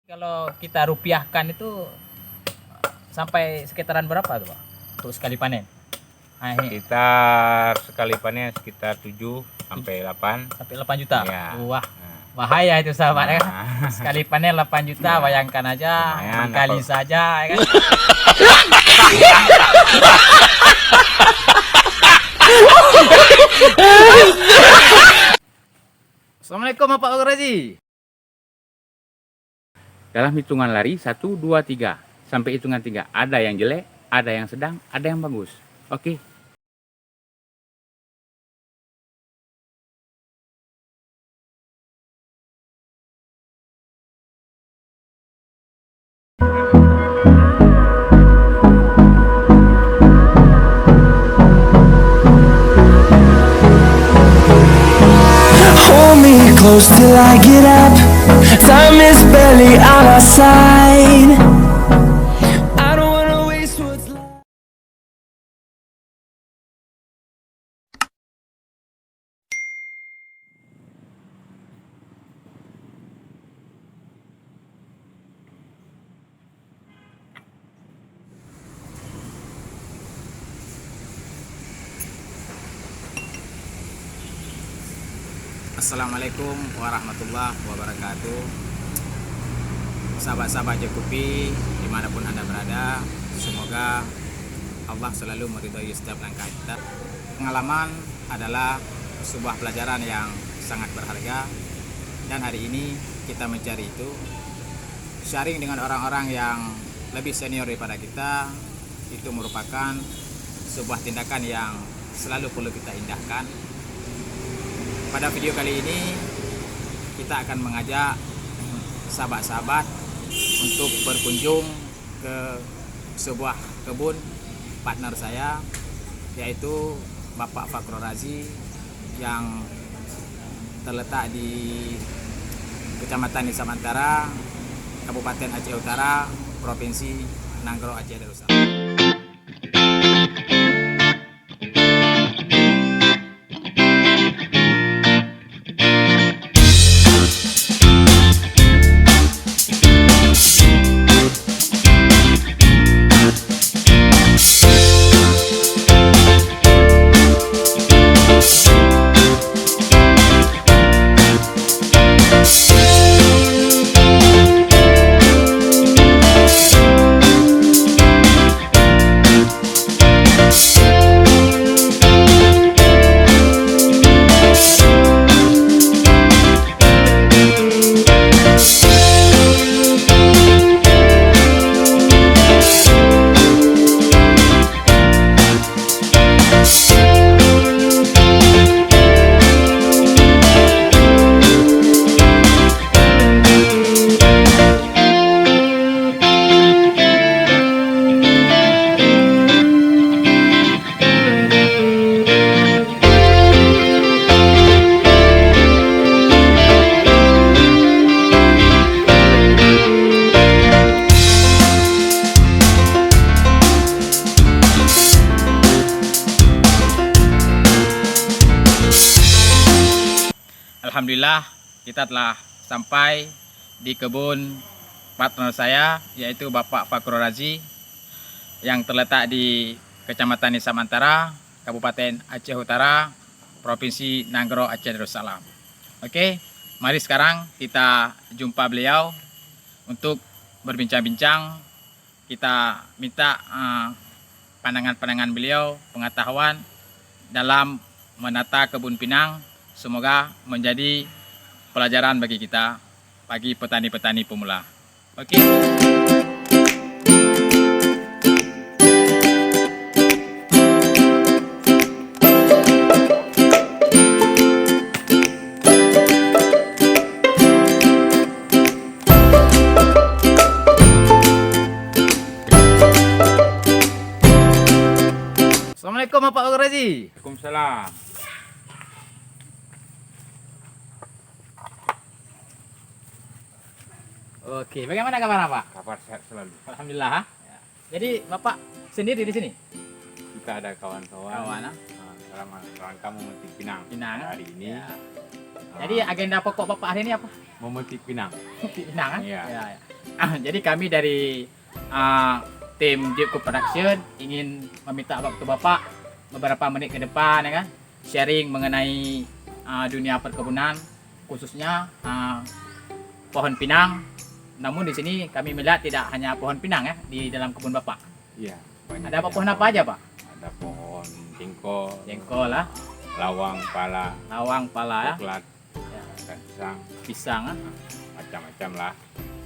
Kalau kita rupiahkan itu sampai sekitaran berapa tuh Pak untuk sekali panen? Nah, ini Sekitar sekali panen sekitar 7 sampai 8. sampai 8 juta. Ya. Wah, Nah, bahaya itu sahabat ya kan. nah. Sekali panen 8 juta, bayangkan aja Lumayan, kali apa? saja ya kan. Assalamualaikum Bapak Ograzi. Dalam hitungan lari 1, 2, 3 sampai hitungan 3 ada yang jelek, ada yang sedang, ada yang bagus. Oke. Hold me close till I get up. Time is barely on our side. I don't wanna waste what's left. Assalamualaikum warahmatullahi wabarakatuh. Sahabat-sahabat Jokopi dimanapun Anda berada, semoga Allah selalu meridhai setiap langkah kita. Pengalaman adalah sebuah pelajaran yang sangat berharga, dan hari ini kita mencari itu, sharing dengan orang-orang yang lebih senior daripada kita. Itu merupakan sebuah tindakan yang selalu perlu kita indahkan. Pada video kali ini kita akan mengajak sahabat-sahabat untuk berkunjung ke sebuah kebun partner saya, yaitu Bapak Fakrul Razi yang terletak di Kecamatan Desa Mantara, Kabupaten Aceh Utara, Provinsi Nanggro Aceh Darussalam. Alhamdulillah kita telah sampai di kebun partner saya, yaitu Bapak Fakrul Razi yang terletak di Kecamatan Desa Mantara, Kabupaten Aceh Utara, Provinsi Nanggro Aceh Darussalam. Oke, mari sekarang kita jumpa beliau untuk berbincang-bincang. Kita minta pandangan-pandangan beliau, pengetahuan dalam menata kebun pinang. Semoga menjadi pelajaran bagi kita, bagi petani-petani pemula. Oke. Assalamualaikum Bapak Ograzi. Waalaikumsalam. Oke, bagaimana kabar Pak? Kabar sehat selalu. Alhamdulillah. Ya. Jadi Bapak sendiri di sini? Kita ada kawan-kawan Kawan, dalam rangka memetik pinang. Pinang. Hari ini Ya. Jadi agenda pokok Bapak hari ini apa? memetik pinang. Pinang. Iya. Ya, ya. Jadi kami dari tim Jeepco Production ingin meminta waktu Bapak beberapa menit ke depan, ya kan, sharing mengenai dunia perkebunan, khususnya pohon pinang. Namun di sini kami melihat tidak hanya pohon pinang ya di dalam kebun Bapak. Iya. Ada apa pohon apa aja, Pak? Ada pohon jengkol, Jengkol lah, lawang, pala, lawang, pala ya, coklat, ya, dan pisang, pisang, macam-macam lah.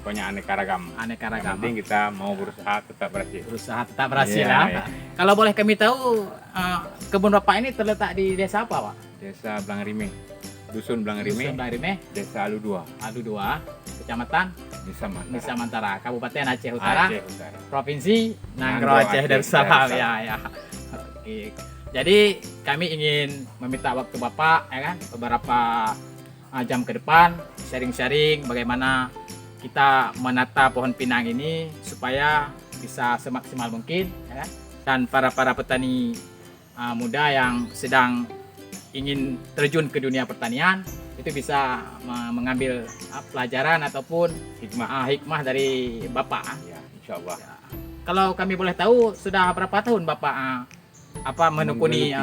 Pokoknya aneka ragam. aneka Yang ragam. penting kita mau berusaha tetap berhasil. Berusaha tetap berhasil Iya, ya. iya. Kalau boleh kami tahu, kebun Bapak ini terletak di desa apa, Pak? Desa Blangrime, Dusun Blangrime, Dusun Blarime, Desa Alu 2, Adu 2, Kecamatan Nisa Mantara, Nisa Mantara, Kabupaten Aceh Utara, Aceh Utara. Provinsi Nanggro Nanggro Aceh Aceh Darussalam. Darussalam. Ya, ya. Oke. Jadi kami ingin meminta waktu Bapak, ya kan, beberapa jam ke depan sharing-sharing bagaimana kita menata pohon pinang ini supaya bisa semaksimal mungkin, ya kan? Dan para petani muda yang sedang ingin terjun ke dunia pertanian itu bisa mengambil pelajaran ataupun hikmah dari Bapak. Ya, insya Allah. Ya. Kalau kami boleh tahu, sudah berapa tahun Bapak menekuni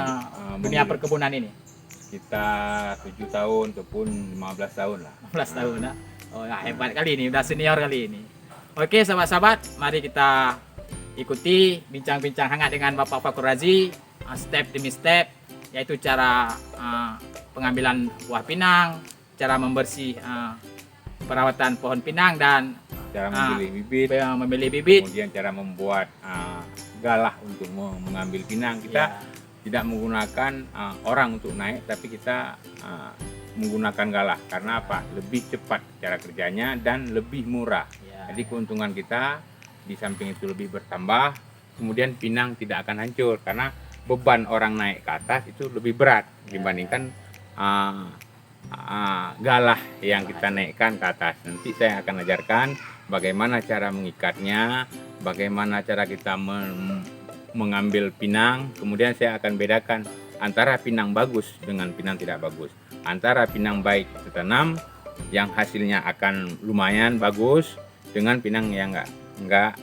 dunia perkebunan ini? Kita 7 tahun ataupun 15 tahun lah. 15 tahun ya. Oh ya, hebat kali ini, udah senior kali ini. Oke sahabat-sahabat, mari kita ikuti bincang-bincang hangat dengan Bapak Fakhur Razi, step demi step, yaitu cara pengambilan buah pinang, cara membersih perawatan pohon pinang, dan Cara memilih bibit, memilih bibit. kemudian cara membuat galah untuk mengambil pinang. Kita Ya, tidak menggunakan orang untuk naik, tapi kita menggunakan galah. Karena apa? Lebih cepat cara kerjanya dan lebih murah. ya, Jadi keuntungan kita di samping itu lebih bertambah, kemudian pinang tidak akan hancur karena beban orang naik ke atas itu lebih berat dibandingkan galah yang kita naikkan ke atas. Nanti saya akan ajarkan bagaimana cara mengikatnya, bagaimana cara kita mengambil pinang. Kemudian saya akan bedakan antara pinang bagus dengan pinang tidak bagus, antara pinang baik ditanam yang hasilnya akan lumayan bagus dengan pinang yang enggak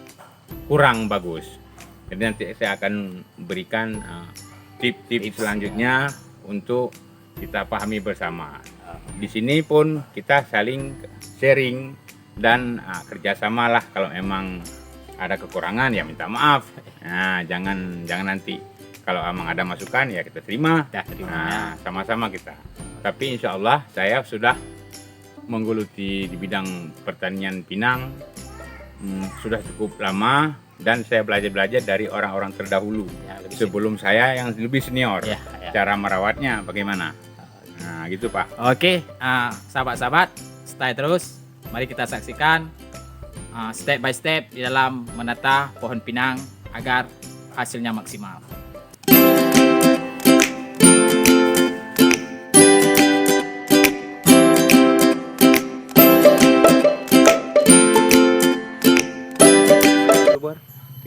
kurang bagus. Jadi nanti saya akan berikan tips selanjutnya untuk kita pahami bersama. Di sini pun kita saling sharing dan kerjasama lah. Kalau memang ada kekurangan ya minta maaf. Nah, jangan nanti kalau emang ada masukan ya kita terima. ya, terima ya. Nah, sama-sama kita. Tapi insya Allah saya sudah menggeluti di bidang pertanian pinang sudah cukup lama, dan saya belajar dari orang-orang terdahulu Ya, lebih sebelum saya yang lebih senior. Ya, ya. Cara merawatnya bagaimana? Nah, gitu Pak. Oke, sahabat-sahabat, stay terus. Mari kita saksikan step by step di dalam menata pohon pinang agar hasilnya maksimal.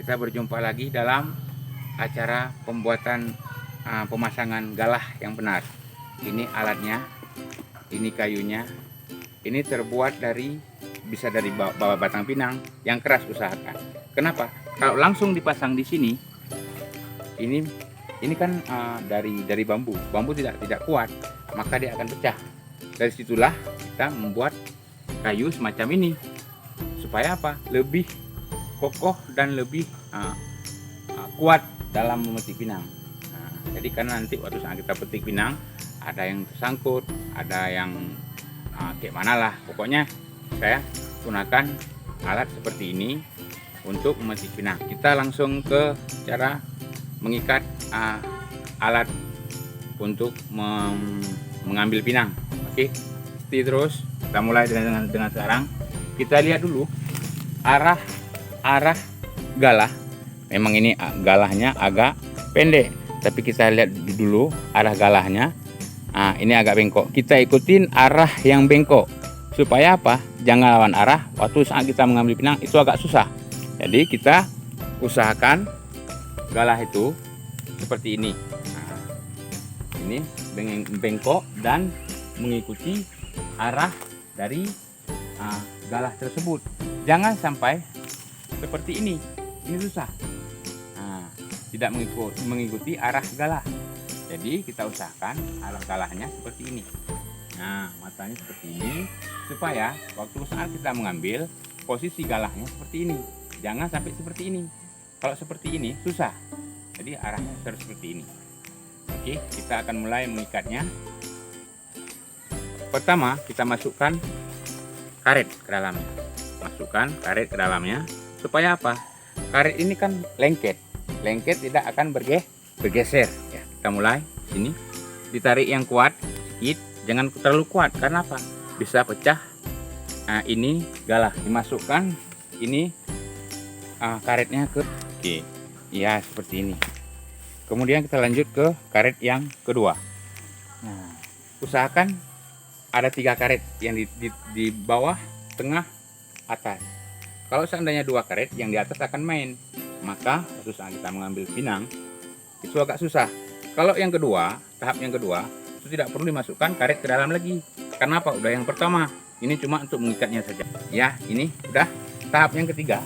Kita berjumpa lagi dalam acara pembuatan pemasangan galah yang benar. Ini alatnya, ini kayunya, ini terbuat bisa dari bawah batang pinang yang keras, usahakan. Kenapa? Kalau langsung dipasang di sini, ini kan dari bambu tidak kuat, maka dia akan pecah. Dari situlah kita membuat kayu semacam ini supaya apa? Lebih kokoh dan lebih kuat dalam memetik pinang. Nah, jadi karena nanti waktu saat kita petik pinang ada yang tersangkut, ada yang kayak mana lah. Pokoknya saya gunakan alat seperti ini untuk memetik pinang. Kita langsung ke cara mengikat alat untuk mengambil pinang. Oke, stay terus. Kita mulai dengan sekarang. Kita lihat dulu arah galah. Memang ini galahnya agak pendek, tapi kita lihat dulu arah galahnya. Ini agak bengkok. Kita ikutin arah yang bengkok supaya apa? Jangan lawan arah. Waktu saat kita mengambil pinang itu agak susah. Jadi kita usahakan galah itu seperti ini. Ini bengkok dan mengikuti arah dari galah tersebut. Jangan sampai seperti ini susah. Nah, tidak mengikuti arah galah. Jadi kita usahakan arah galahnya seperti ini. Nah, matanya seperti ini supaya waktu saat kita mengambil posisi galahnya seperti ini. Jangan sampai seperti ini. Kalau seperti ini susah. Jadi arahnya harus seperti ini. Oke, kita akan mulai mengikatnya. Pertama, kita masukkan karet ke dalamnya. Masukkan karet ke dalamnya supaya apa? Karet ini kan lengket. Lengket tidak akan bergeser. Ya, kita mulai sini. Ditarik yang kuat sedikit, jangan terlalu kuat karena apa? Bisa pecah. Nah, ini galah dimasukkan ini karetnya ke ya seperti ini. Kemudian kita lanjut ke karet yang kedua. Nah, usahakan ada 3 karet yang di bawah, tengah, atas. Kalau seandainya 2 karet, yang di atas akan main, maka susah kita mengambil pinang itu agak susah. Kalau yang kedua, tahap yang kedua itu tidak perlu dimasukkan karet ke dalam lagi. Kenapa? Udah yang pertama, ini cuma untuk mengikatnya saja. Ya, ini udah tahap yang ketiga.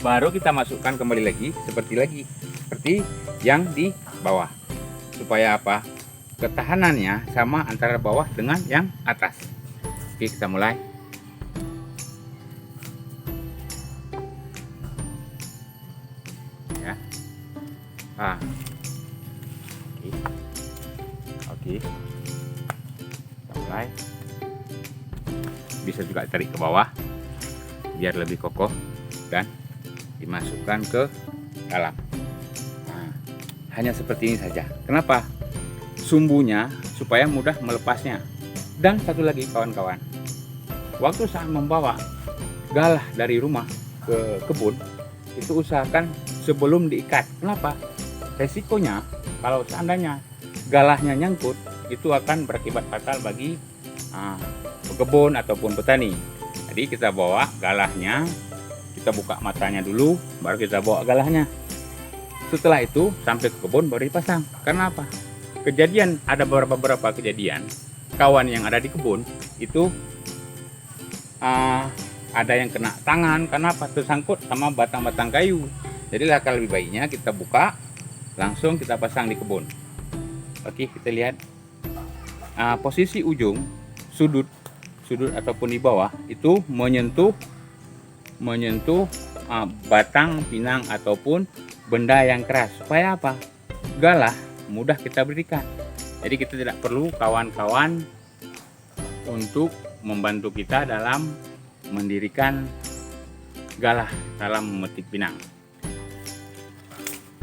Baru kita masukkan kembali lagi seperti yang di bawah. Supaya apa? Ketahanannya sama antara bawah dengan yang atas. Oke, kita mulai. Ya. Oke. Kita mulai. Bisa juga tarik ke bawah biar lebih kokoh dan dimasukkan ke dalam. Nah, hanya seperti ini saja. Kenapa? Sumbunya supaya mudah melepasnya. Dan satu lagi kawan-kawan, waktu saat membawa galah dari rumah ke kebun, itu usahakan sebelum diikat. Kenapa? Resikonya kalau seandainya galahnya nyangkut, itu akan berakibat fatal bagi pekebun ataupun petani. Jadi kita bawa galahnya, kita buka matanya dulu, baru kita bawa galahnya. Setelah itu sampai ke kebun baru dipasang. Karena apa? Ada beberapa kejadian kawan yang ada di kebun itu ada yang kena tangan karena apa? Tersangkut sama batang-batang kayu. Jadi langkah lebih baiknya kita buka, langsung kita pasang di kebun. Oke, kita lihat posisi ujung sudut ataupun di bawah itu menyentuh batang pinang ataupun benda yang keras. Supaya apa? Galah mudah kita berikan. Jadi kita tidak perlu kawan-kawan untuk membantu kita dalam mendirikan galah dalam memetik pinang.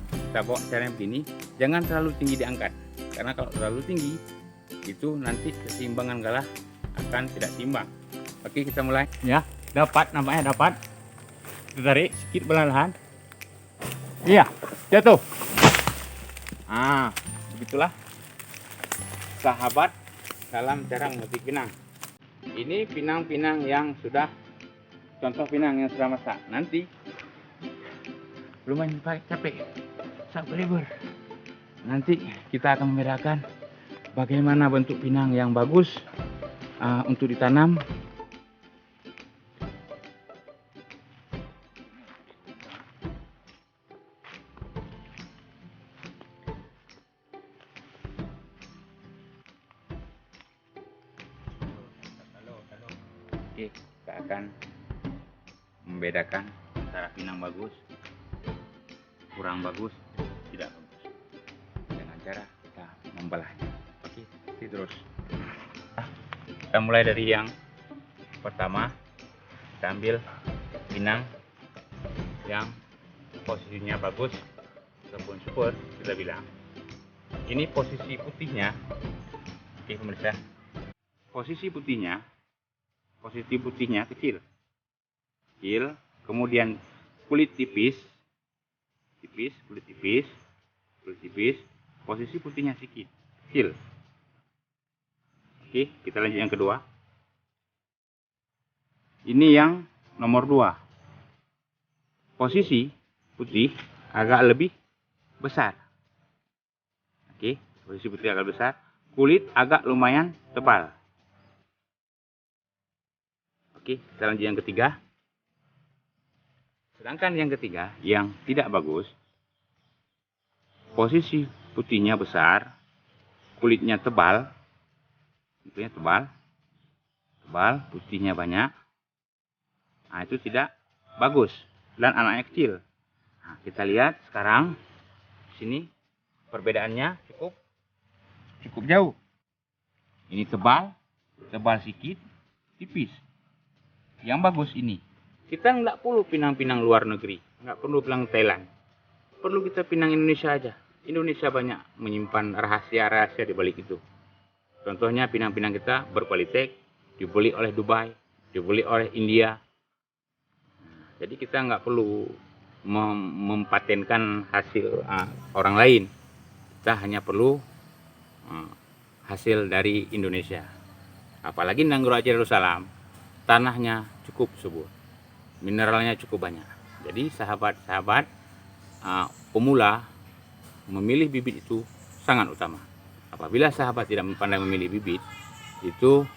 Kita bawa cara yang begini, jangan terlalu tinggi diangkat, karena kalau terlalu tinggi itu nanti keseimbangan galah akan tidak seimbang. Oke, kita mulai. Ya, dapat, nampaknya dapat. Kita tarik sedikit perlahan. Iya, jatuh. Begitulah sahabat dalam cara memetik pinang. Ini pinang-pinang yang sudah, contoh pinang yang sudah masak. Nanti lumayan capek, sampai libur. Nanti kita akan membedakan bagaimana bentuk pinang yang bagus untuk ditanam. Oke, kita akan membedakan antara pinang bagus, kurang bagus, tidak bagus dengan cara kita membelahnya. Oke, terus kita mulai dari yang pertama. Kita ambil pinang yang posisinya bagus ataupun super, kita bilang ini posisi putihnya. Oke pemirsa, posisi putihnya kecil, kemudian kulit tipis, posisi putihnya sedikit kecil. Oke, kita lanjut yang kedua. Ini yang nomor 2. Posisi putih agak lebih besar. Oke, posisi putih agak besar, kulit agak lumayan tebal. Oke, kita lanjut yang ketiga. Sedangkan yang ketiga, yang tidak bagus, posisi putihnya besar, kulitnya tebal, kulitnya tebal, putihnya banyak. Nah, itu tidak bagus dan anaknya kecil. Nah, kita lihat sekarang sini perbedaannya cukup jauh. Ini tebal sedikit, tipis. Yang bagus ini. Kita nggak perlu pinang-pinang luar negeri, nggak perlu pinang Thailand. Perlu kita pinang Indonesia aja. Indonesia banyak menyimpan rahasia-rahasia di balik itu. Contohnya pinang-pinang kita berkualitas, dibeli oleh Dubai, dibeli oleh India. Jadi kita nggak perlu mempatenkan hasil orang lain. Kita hanya perlu hasil dari Indonesia. Apalagi Nanggro Aceh Darussalam, tanahnya cukup subur, mineralnya cukup banyak. Jadi sahabat-sahabat pemula memilih bibit itu sangat utama. Apabila sahabat tidak pandai memilih bibit, itu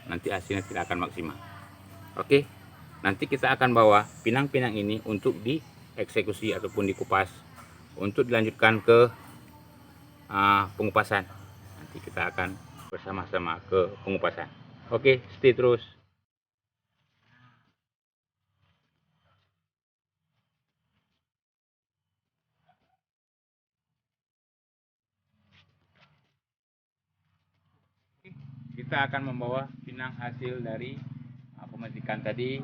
nanti hasilnya tidak akan maksimal. Oke, nanti kita akan bawa pinang-pinang ini untuk dieksekusi ataupun dikupas untuk dilanjutkan ke pengupasan. Nanti kita akan bersama-sama ke pengupasan. Oke, stay terus. Kita akan membawa pinang hasil dari pemetikan tadi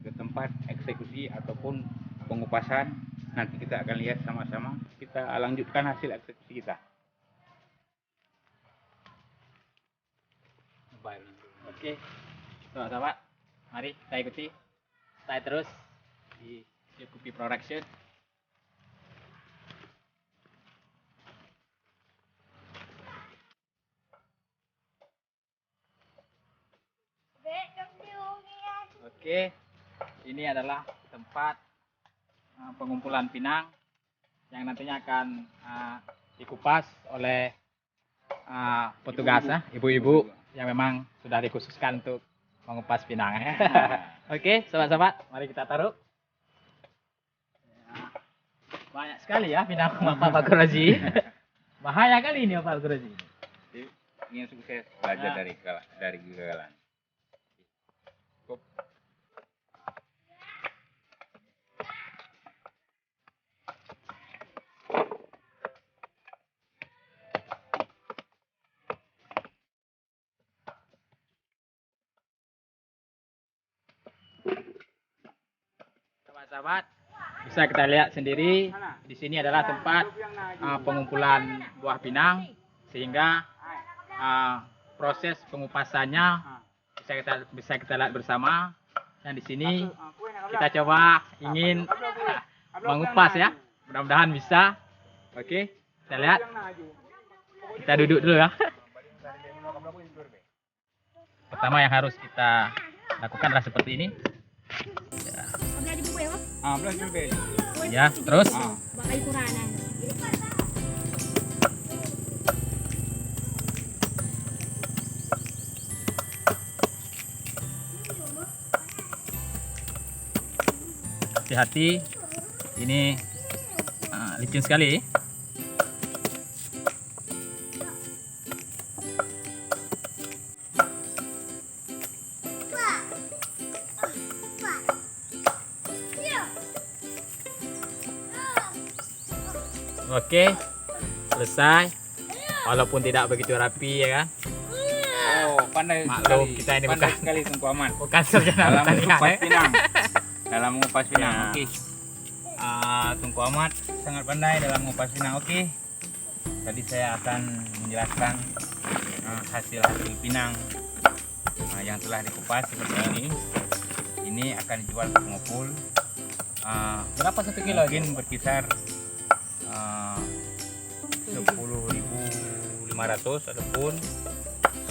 ke tempat eksekusi ataupun pengupasan. Nanti kita akan lihat sama-sama. Kita lanjutkan hasil eksekusi kita. Oke, sahabat, mari kita ikuti. Stay terus di Cukupi Production. Oke, ini adalah tempat pengumpulan pinang yang nantinya akan dikupas oleh petugas, ibu-ibu yang memang sudah dikhususkan untuk mengupas pinang. Oke, sobat-sobat, mari kita taruh. Banyak sekali ya pinang Bapak Fakhruzi. Bahaya kali ini Bapak Fakhruzi. Ingin sukses belajar dari kegagalan. Sahabat, bisa kita lihat sendiri di sini adalah tempat pengumpulan buah pinang, sehingga proses pengupasannya bisa kita lihat bersama. Dan di sini kita coba ingin mengupas ya, mudah-mudahan bisa. Oke, kita lihat. Kita duduk dulu ya. Pertama yang harus kita lakukan adalah seperti ini. Ya, terus Bakal kuranan. hati-hati, ini licin sekali. Oke, selesai. Walaupun tidak begitu rapi ya kan. Oh, pandai Maklum, sekali. kita ini pandai bukan- sekali Tungku Ahmad. Bukan sarjana Dalam pertanian, mengupas ya. pinang. Dalam mengupas pinang. Ya. Oke. Tungku Ahmad sangat pandai dalam mengupas pinang. Oke. Tadi saya akan menjelaskan hasil pinang yang telah dikupas seperti ini. Ini akan dijual ke pengepul. Berapa 1 kilo? Mungkin berkisar 10.500 ataupun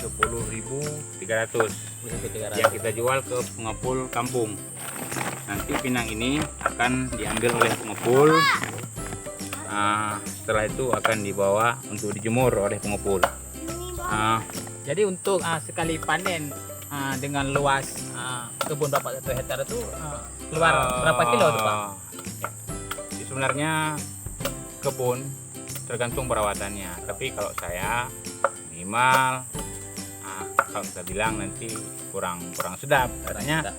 10.300 yang kita jual ke pengepul kampung. Nanti pinang ini akan diambil oleh pengepul. Setelah itu akan dibawa untuk dijemur oleh pengepul. Jadi untuk sekali panen dengan luas kebun Bapak 1 hektar itu keluar berapa kilo tuh Pak? Ya. Sebenarnya kebun tergantung perawatannya, tapi kalau saya minimal kalau kita bilang nanti kurang sedap katanya.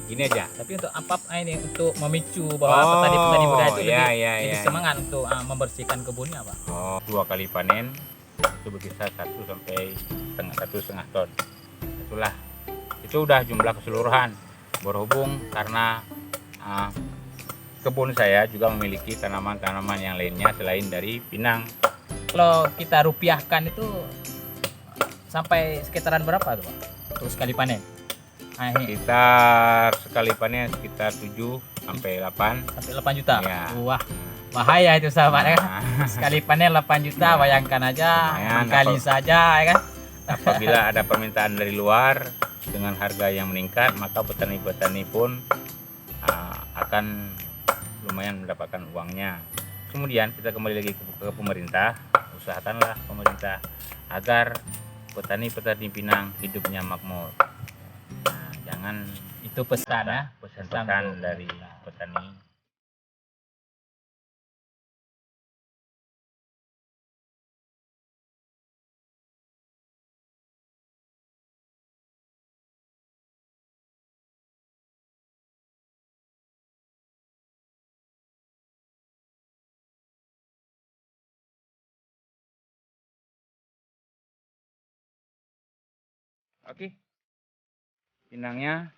Gini aja. Tapi untuk apa ini untuk memicu bahwa petani-petani muda itu lebih semangat untuk membersihkan kebunnya Pak. 2 kali panen itu berkisar 1 sampai 1,5 ton. Itu udah jumlah keseluruhan. Berhubung karena kebun saya juga memiliki tanaman-tanaman yang lainnya selain dari pinang. Kalau kita rupiahkan itu sampai sekitaran berapa tuh Pak untuk sekali panen? Sekitar sekali panen sekitar 7 sampai 8 juta. Ya. Wah, bahaya itu sahabat ya kan. Sekali panen 8 juta, bayangkan aja kali saja ya kan. Apabila ada permintaan dari luar dengan harga yang meningkat, maka petani-petani pun akan lumayan mendapatkan uangnya. Kemudian kita kembali lagi ke pemerintah, usahakanlah pemerintah agar petani-petani pinang hidupnya makmur. Jangan itu pesan ya, pesan dari petani. Oke. Pinangnya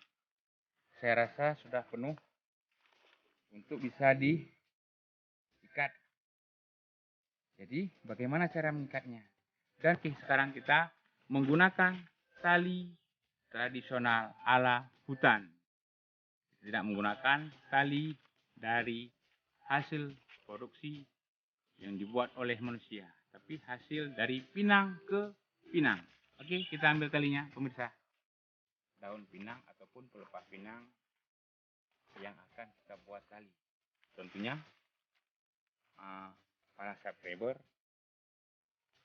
saya rasa sudah penuh untuk bisa diikat. Jadi bagaimana cara mengikatnya? Dan sekarang kita menggunakan tali tradisional ala hutan. Tidak menggunakan tali dari hasil produksi yang dibuat oleh manusia, tapi hasil dari pinang ke pinang. Oke, kita ambil talinya pemirsa. Daun pinang ataupun pelepah pinang yang akan kita buat tali. Tentunya para subscriber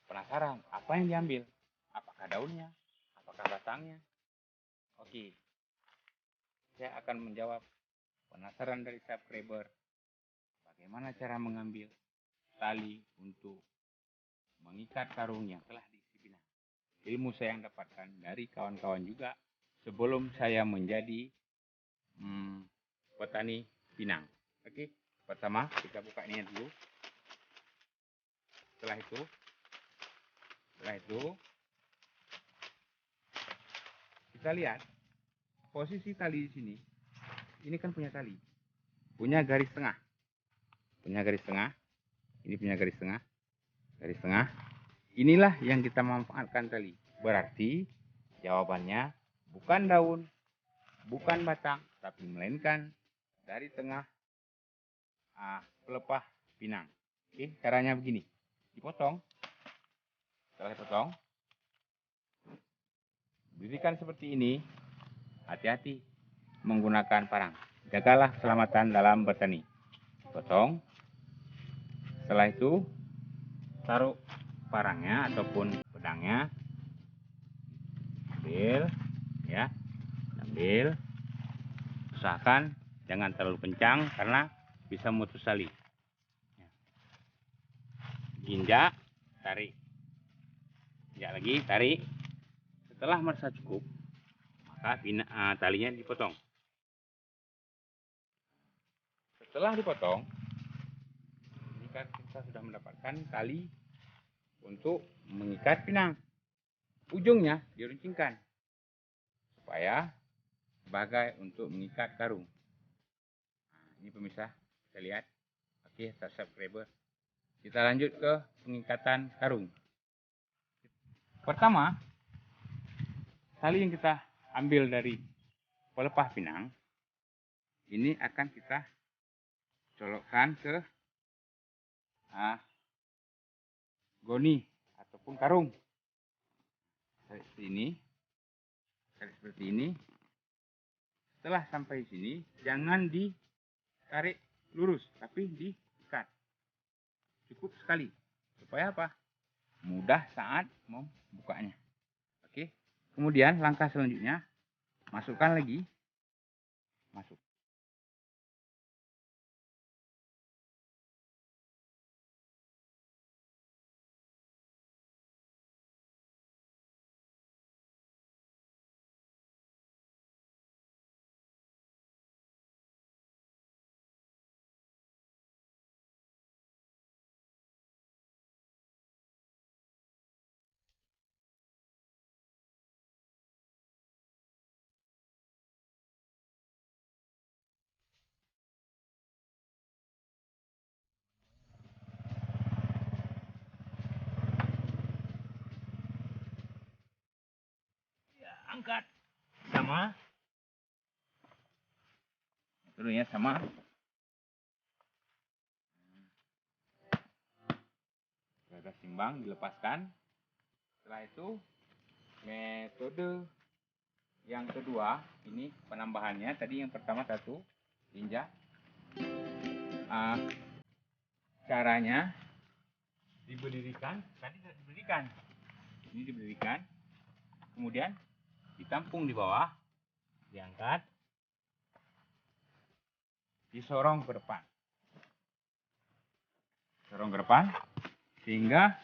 penasaran apa yang diambil, apakah daunnya, apakah batangnya. Oke, saya akan menjawab penasaran dari subscriber bagaimana cara mengambil tali untuk mengikat karung yang telah diisi pinang. Ilmu saya yang dapatkan dari kawan-kawan juga sebelum saya menjadi petani pinang. Oke, pertama kita buka ini dulu. Setelah itu kita lihat posisi tali di sini. Ini kan punya tali, punya garis tengah, Ini punya garis tengah. Inilah yang kita manfaatkan tali. Berarti jawabannya bukan daun, bukan batang, tapi melainkan dari tengah pelepah pinang. Oke, caranya begini. Dipotong. Setelah dipotong, didirikan seperti ini. Hati-hati menggunakan parang. Jagalah keselamatan dalam bertani. Potong. Setelah itu taruh parangnya ataupun pedangnya. Ambil. Usahakan jangan terlalu kencang karena bisa memutus tali. Injak, tarik. Injak lagi, tarik. Setelah merasa cukup, maka talinya dipotong. Setelah dipotong, jika kita sudah mendapatkan tali untuk mengikat pinang, ujungnya diruncingkan supaya sebagai untuk mengikat karung. Ini pemirsa, kita lihat. Oke, subscriber. Kita lanjut ke pengikatan karung. Pertama, tali yang kita ambil dari pelepah pinang ini akan kita colokkan ke goni ataupun karung. Tarik seperti ini. Setelah sampai sini, jangan ditarik lurus, tapi diikat. Cukup sekali. Supaya apa? Mudah saat membukanya. Oke. Kemudian langkah selanjutnya, Masukkan lagi. Masuk. Angkat. Sama. Dulu ya, sama. Sudah simbang, dilepaskan. Setelah itu, metode yang kedua, ini penambahannya. Tadi yang pertama 1 injak. Caranya diberdirikan. Tadi tidak diberdirikan. Ini diberdirikan. Kemudian ditampung di bawah, diangkat, disorong ke depan. Sorong ke depan sehingga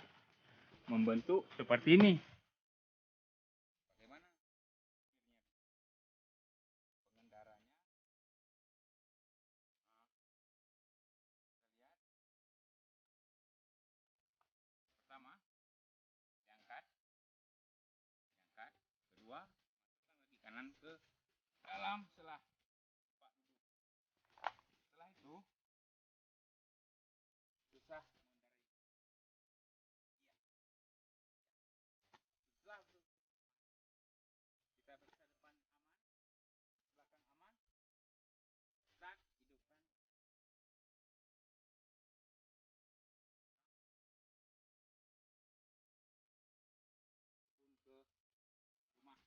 membentuk seperti ini. Bagaimana pengendaranya? Pertama, diangkat, kedua, masukkan lagi kanan ke dalam setelah Pak duduk. Setelah itu susah mengendarai. Setelah kita periksa depan aman, belakang aman, start, hidupkan. Turun ke rumah.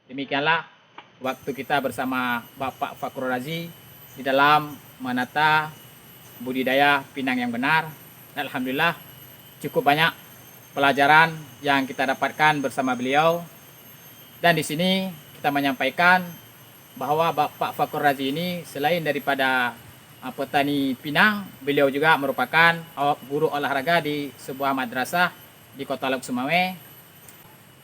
Demikianlah waktu kita bersama Bapak Fakrul Razi di dalam menata budidaya pinang yang benar. Alhamdulillah cukup banyak pelajaran yang kita dapatkan bersama beliau. Dan di sini kita menyampaikan bahwa Bapak Fakrul Razi ini selain daripada petani pinang, beliau juga merupakan guru olahraga di sebuah madrasah di Kota Lok Sumawe.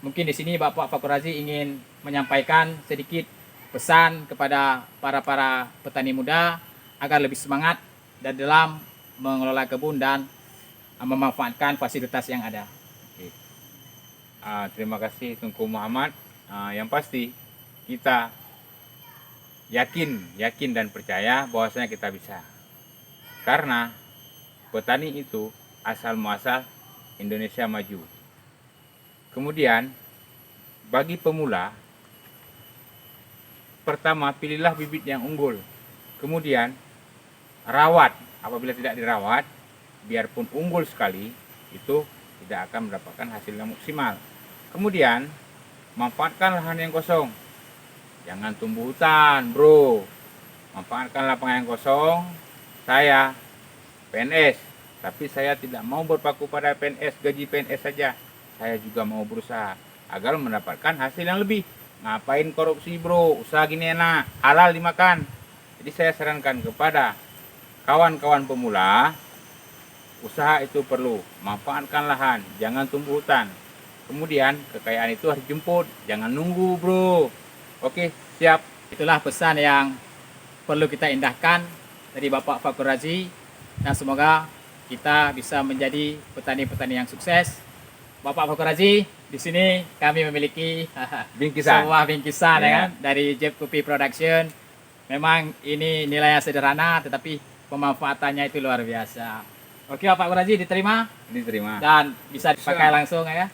Mungkin di sini Bapak Fakrul Razi ingin menyampaikan sedikit pesan kepada para petani muda agar lebih semangat dan dalam mengelola kebun dan memanfaatkan fasilitas yang ada. Terima kasih Tunku Muhammad. Yang pasti kita yakin dan percaya bahwasanya kita bisa. Karena petani itu asal muasal Indonesia maju. Kemudian bagi pemula, pertama pilihlah bibit yang unggul. Kemudian rawat. Apabila tidak dirawat, biarpun unggul sekali, itu tidak akan mendapatkan hasil yang maksimal. Kemudian manfaatkan lahan yang kosong. Jangan tumbuh hutan, bro. Manfaatkan lapangan yang kosong. Saya PNS, tapi saya tidak mau berpaku pada PNS, gaji PNS saja. Saya juga mau berusaha agar mendapatkan hasil yang lebih. Ngapain korupsi, bro? Usaha gini enak, halal dimakan. Jadi saya sarankan kepada kawan-kawan pemula, usaha itu perlu. Manfaatkan lahan, jangan tumbuh hutan. Kemudian kekayaan itu harus dijemput, jangan nunggu, bro. Oke, siap. Itulah pesan yang perlu kita indahkan dari Bapak Fakrul Razi, dan semoga kita bisa menjadi petani-petani yang sukses. Bapak Fakrul Razi, di sini kami memiliki Bingkisan. sebuah bingkisan ya Ya. kan, dari Jeb Kopi Production. Memang ini nilainya sederhana, tetapi pemanfaatannya itu luar biasa. Oke Bapak Fakrul Razi, diterima Diterima. dan bisa dipakai langsung ya.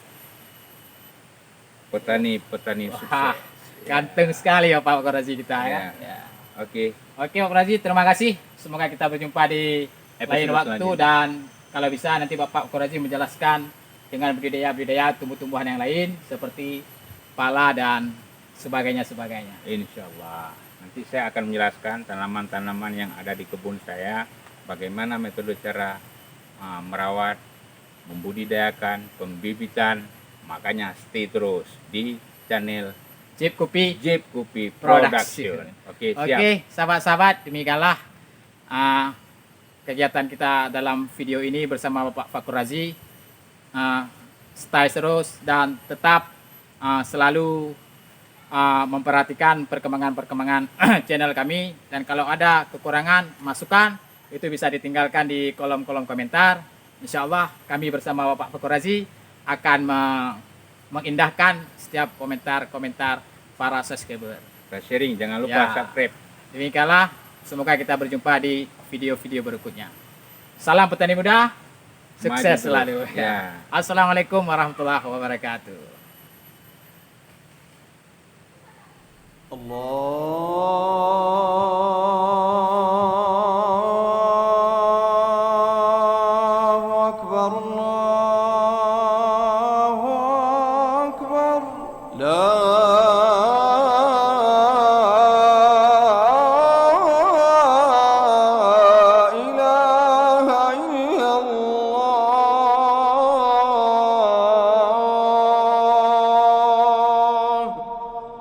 Petani-petani Wah, sukses. Ganteng sekali ya Pak Razi kita ya. Ya. Ya. Oke. Oke Pak Razi, terima kasih. Semoga kita berjumpa di Episode lain waktu selanjutnya. dan kalau bisa nanti Bapak Razi menjelaskan dengan budidaya-budidaya tumbuh-tumbuhan yang lain seperti pala dan sebagainya. Insya Allah. Nanti saya akan menjelaskan tanaman-tanaman yang ada di kebun saya, bagaimana metode cara merawat, membudidayakan, pembibitan. Makanya stay terus di channel Jeep Kopi. Jeep Kopi Production. Production. Oke, siap. Oke, sahabat-sahabat, demikianlah kegiatan kita dalam video ini bersama Bapak Fakur Razi. Stay terus dan tetap selalu memperhatikan perkembangan channel kami, dan kalau ada kekurangan masukan itu bisa ditinggalkan di kolom-kolom komentar. Insya Allah kami bersama Bapak Fakur Razi akan mengindahkan setiap komentar-komentar para subscriber. Kita sharing, jangan lupa Ya. subscribe. Demikianlah, semoga kita berjumpa di video-video berikutnya. Salam petani muda, sukses Maju terus. selalu. Ya. Assalamualaikum warahmatullahi wabarakatuh. الله أكبر الله